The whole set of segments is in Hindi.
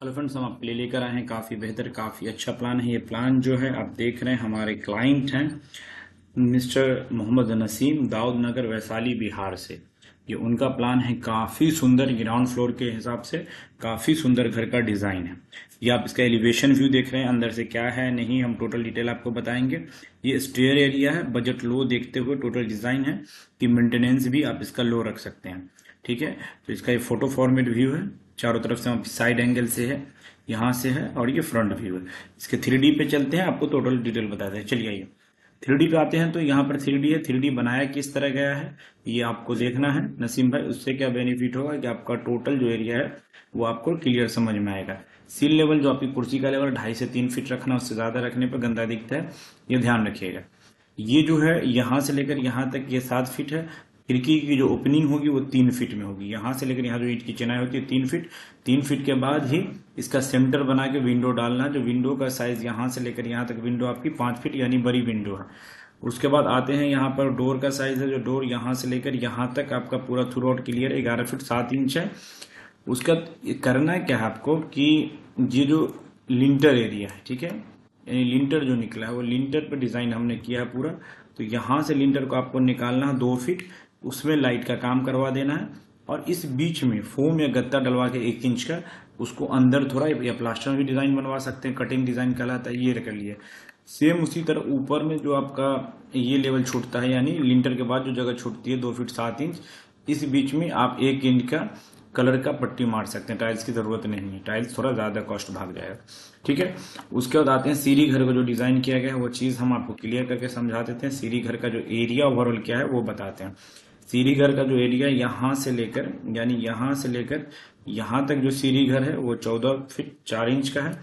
हेलो फ्रेंड्स, हम आपके लिए लेकर आए हैं काफ़ी बेहतर काफ़ी अच्छा प्लान है। ये प्लान जो है आप देख रहे हैं, हमारे क्लाइंट हैं मिस्टर मोहम्मद नसीम, दाऊद नगर, वैशाली, बिहार से। ये उनका प्लान है, काफ़ी सुंदर ग्राउंड फ्लोर के हिसाब से काफ़ी सुंदर घर का डिज़ाइन है। ये आप इसका एलिवेशन व्यू देख रहे हैं, अंदर से क्या है नहीं, हम टोटल डिटेल आपको बताएंगे। ये स्टेयर एरिया है, बजट लो देखते हुए टोटल डिज़ाइन है कि मेंटेनेंस भी आप इसका लो रख सकते हैं। ठीक है, तो इसका ये फोटो फॉर्मेट व्यू है, चारों तरफ से साइड एंगल से है, यहाँ से है, और ये फ्रंट व्यू है। इसके 3D पे चलते हैं, आपको टोटल डिटेल बताते हैं। चलिए आइए 3D पे आते हैं। तो यहाँ पर 3D है, 3D बनाया किस तरह गया है ये आपको देखना है नसीम भाई। उससे क्या बेनिफिट होगा कि आपका टोटल जो एरिया है वो आपको क्लियर समझ में आएगा। सील लेवल जो आपकी कुर्सी का लेवल 2.5 से 3 फीट रखना, उससे ज़्यादा रखने पर गंदा दिखता है, ये ध्यान रखिएगा। ये जो है यहाँ से लेकर यहाँ तक ये 7 फीट है। खिड़की की जो ओपनिंग होगी वो 3 फीट में होगी। यहाँ से लेकर यहाँ जो ईंट की चिनाई होती है 3 फीट। 3 फीट के बाद ही इसका सेंटर बना के विंडो डालना है। जो विंडो का साइज यहाँ से लेकर यहाँ तक विंडो आपकी 5 फीट यानी बड़ी विंडो है। उसके बाद आते हैं यहाँ पर डोर का साइज है। जो डोर यहाँ से लेकर यहाँ तक आपका पूरा through out clear 11 feet 7 inch है। उसका करना क्या है आपको कि ये जो लिंटर एरिया है, ठीक है, यानी लिंटर जो निकला है वो लिंटर पे डिजाइन हमने किया है पूरा। तो यहाँ से लिंटर को आपको निकालना है 2 फीट, उसमें लाइट का काम करवा देना है, और इस बीच में फोम या गत्ता डलवा के 1 इंच का उसको अंदर थोड़ा या प्लास्टर में भी डिजाइन बनवा सकते हैं, कटिंग डिजाइन कहलाता है, ये कर लिए। सेम उसी तरह ऊपर में जो आपका ये लेवल छूटता है, यानी लिंटर के बाद जो जगह छूटती है 2 फीट 7 इंच, इस बीच में आप 1 इंच का कलर का पट्टी मार सकते हैं। टाइल्स की जरूरत नहीं है, टाइल्स थोड़ा ज्यादा कॉस्ट भाग जाएगा। ठीक है, उसके बाद आते हैं सीढ़ी घर को जो डिजाइन किया गया है वो चीज हम आपको क्लियर करके समझा देते हैं। सीढ़ी घर का जो एरिया ओवरऑल क्या है वो बताते हैं। सीढ़ी घर का जो एरिया यहाँ से लेकर यानी यहाँ से लेकर यहाँ तक जो सीढ़ी घर है वो 14 फीट 4 इंच का है।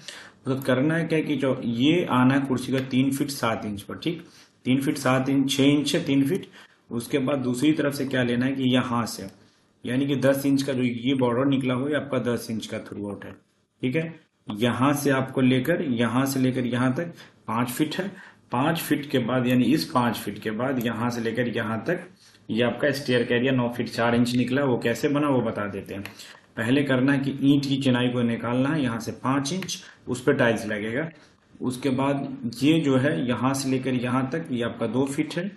तो करना है क्या कि जो ये आना है कुर्सी का 3 फीट 7 इंच पर, ठीक, 3 फीट 7 इंच 6 इंच है 3 फीट। उसके बाद दूसरी तरफ से क्या लेना है कि यहाँ से यानी कि 10 इंच का जो ये बॉर्डर निकला हो, ये आपका 10 इंच का थ्रू आउट है। ठीक है, यहाँ से आपको लेकर यहाँ तक 5 फीट है। 5 फीट के बाद यानी इस 5 फीट के बाद यहाँ से लेकर यहाँ तक ये आपका स्टेयर का एरिया 9 फीट 4 इंच निकला। वो कैसे बना वो बता देते हैं। पहले करना है कि ईंट की चिनाई को निकालना है, यहाँ से 5 इंच उस पर टाइल्स लगेगा। उसके बाद ये जो है यहाँ से लेकर यहाँ तक ये आपका 2 फीट है।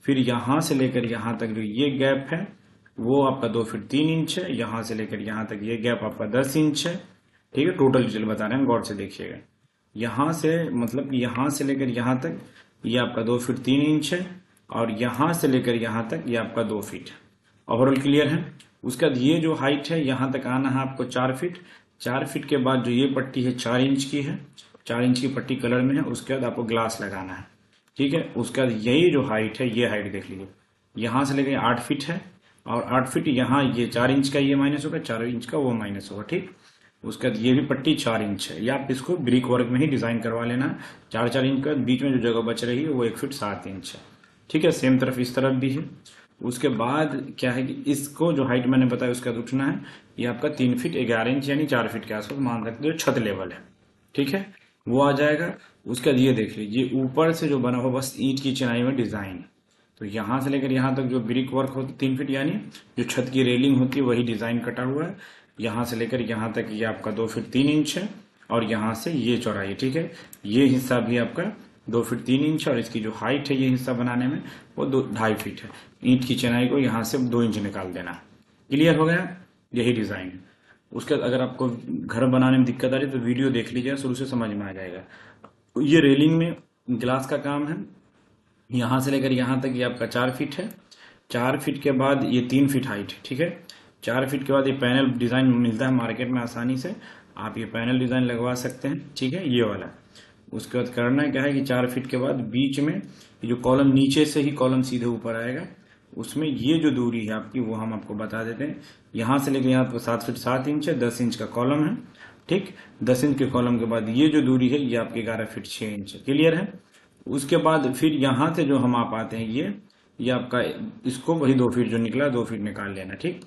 फिर यहाँ से लेकर यहाँ तक जो ये गैप है वो आपका 2 फीट 3 इंच है। यहाँ से लेकर यहाँ तक ये गैप आपका 10 इंच है। ठीक है, टोटल डिटेल बता रहे हैं, गौर से देखिएगा। यहाँ से मतलब यहाँ से लेकर यहाँ तक ये आपका 2 फीट 3 इंच है, और यहाँ से लेकर यहाँ तक ये आपका 2 फीट है। ओवरऑल क्लियर है। उसके बाद ये जो हाइट है यहाँ तक आना है आपको 4 फीट। 4 फीट के बाद जो ये पट्टी है 4 इंच की है, 4 इंच की पट्टी कलर में है। उसके बाद आपको ग्लास लगाना है। ठीक है, उसके बाद यही जो हाइट है ये हाइट देख लीजिए, यहाँ से लेकर 8 फीट है, और 8 फीट यहाँ ये 4 इंच का ये माइनस होगा, 4 इंच का वो माइनस होगा। ठीक, उसके बाद ये भी पट्टी 4 इंच है। या आप इसको ब्रिक वर्क में ही डिजाइन करवा लेना। 4-4 इंच का बीच में जो जगह बच रही है वो 1 फीट 7 इंच है। ठीक है, सेम तरफ इस तरफ भी है। उसके बाद क्या है कि इसको जो हाइट मैंने बताया उसका रुकना है, ये आपका 3 फीट 11 इंच यानी 4 फीट के आसपास मान सकते हो छत लेवल है। ठीक है, वो आ जाएगा। उसके बाद ये देख लीजिए ऊपर से जो बना हुआ बस ईंट की चिनाई में डिजाइन। तो यहाँ से लेकर यहाँ तक जो ब्रिक वर्क होती 3 फीट यानी जो छत की रेलिंग होती है वही डिजाइन कटा हुआ है। यहाँ से लेकर यहाँ तक ये आपका 2 फीट 3 इंच है, और यहाँ से ये चौड़ाई। ठीक है, ये हिस्सा भी आपका 2 फीट 3 इंच, और इसकी जो हाइट है ये हिस्सा बनाने में वो 2.5 फीट है। ईंट की चिनाई को यहाँ से 2 इंच निकाल देना। क्लियर हो गया, यही डिजाइन है। उसके बाद अगर आपको घर बनाने में दिक्कत आ रही है तो वीडियो देख लीजिएगा, शुरू से समझ में आ जाएगा। ये रेलिंग में ग्लास का काम है। यहाँ से लेकर यहाँ तक ये आपका 4 फीट है। 4 फीट के बाद ये 3 फीट हाइट है। ठीक है, 4 फीट के बाद ये पैनल डिजाइन मिलता है मार्केट में आसानी से, आप ये पैनल डिजाइन लगवा सकते हैं। ठीक है, ये वाला। उसके बाद करना क्या है कि 4 फीट के बाद बीच में ये जो कॉलम नीचे से ही कॉलम सीधे ऊपर आएगा, उसमें ये जो दूरी है आपकी वो हम आपको बता देते हैं। यहाँ से लेकर यहाँ 7 फीट 7 इंच है, 10 इंच का कॉलम है। ठीक, 10 इंच के कॉलम के बाद ये जो दूरी है ये आपकी 11 फीट 6 इंच है। क्लियर है। उसके बाद फिर यहाँ से जो हम आप आते हैं ये आपका इसको वही 2 फीट जो निकला 2 फीट निकाल लेना। ठीक,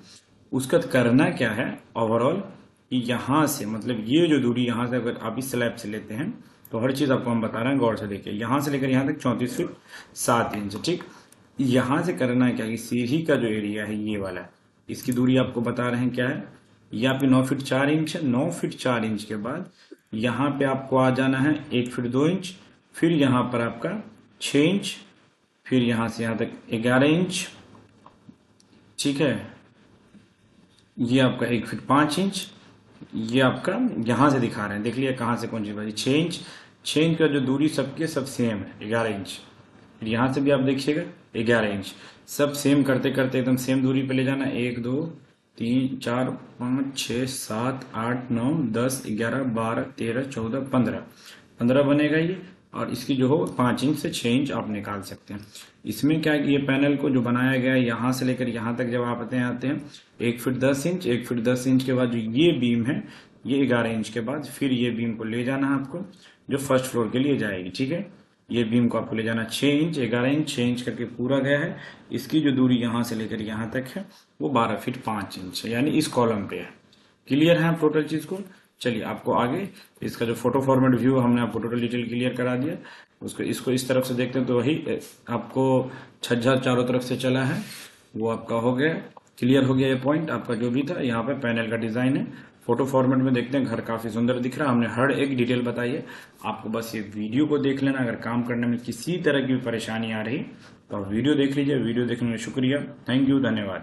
उसका करना क्या है ओवरऑल कि यहाँ से मतलब ये जो दूरी यहाँ से अगर आप इस स्लैब से लेते हैं तो हर चीज आपको हम बता रहे हैं, गौर से देखिए। यहाँ से लेकर यहाँ तक 34 फीट 7 इंच। ठीक, यहाँ से करना है क्या कि सीढ़ी का जो एरिया है ये वाला, इसकी दूरी आपको बता रहे हैं क्या है, ये आपकी 9 फीट 4 इंच है। 9 फीट 4 इंच के बाद यहाँ पे आपको आ जाना है 1 फीट 2 इंच, फिर यहाँ पर आपका 6 इंच, फिर यहाँ से यहाँ तक 11 इंच, ठीक है। ये आपका 1 फीट 5 इंच, ये आपका यहाँ से दिखा रहे हैं, देख लिया कहाँ से कौन सी बात। 6 इंच, 6 इंच का जो दूरी सबके सब सेम है 11 इंच। फिर यहाँ से भी आप देखिएगा 11 इंच, सब सेम करते करते एकदम सेम दूरी पे ले जाना। 1 2 3 4 5 6 7 8 9 10 11 12 13 14 15 बनेगा ये। और इसकी जो हो 5 इंच से 6 इंच आप निकाल सकते हैं। इसमें क्या है, ये पैनल को जो बनाया गया है यहाँ से लेकर यहाँ तक जब आप आते हैं 1 फीट 10 इंच, 1 फीट 10 इंच के बाद जो ये बीम है ये 11 इंच के बाद फिर ये बीम को ले जाना है आपको, जो फर्स्ट फ्लोर के लिए जाएगी, ठीक है। ये बीम को आपको ले जाना 6 इंच, 11 इंच, 6 इंच करके पूरा गया है। इसकी जो दूरी यहाँ से लेकर यहाँ तक है वो 12 फीट 5 इंच है, यानी इस कॉलम पे है। क्लियर है आप टोटल चीज को। चलिए आपको आगे इसका जो फोटो फॉर्मेट व्यू हमने आपको टोटल डिटेल क्लियर करा दिया। इसको इस तरफ से देखते हैं तो वही आपको छज्जा चारों तरफ से चला है, वो आपका हो गया, क्लियर हो गया। ये पॉइंट आपका जो भी था, यहाँ पे पैनल का डिजाइन है। फोटो फॉर्मेट में देखते हैं घर काफी सुंदर दिख रहा है, हमने हर एक डिटेल बताई है आपको। बस ये वीडियो को देख लेना, अगर काम करने में किसी तरह की परेशानी आ रही तो आप वीडियो देख लीजिए। वीडियो देखने में शुक्रिया, थैंक यू, धन्यवाद।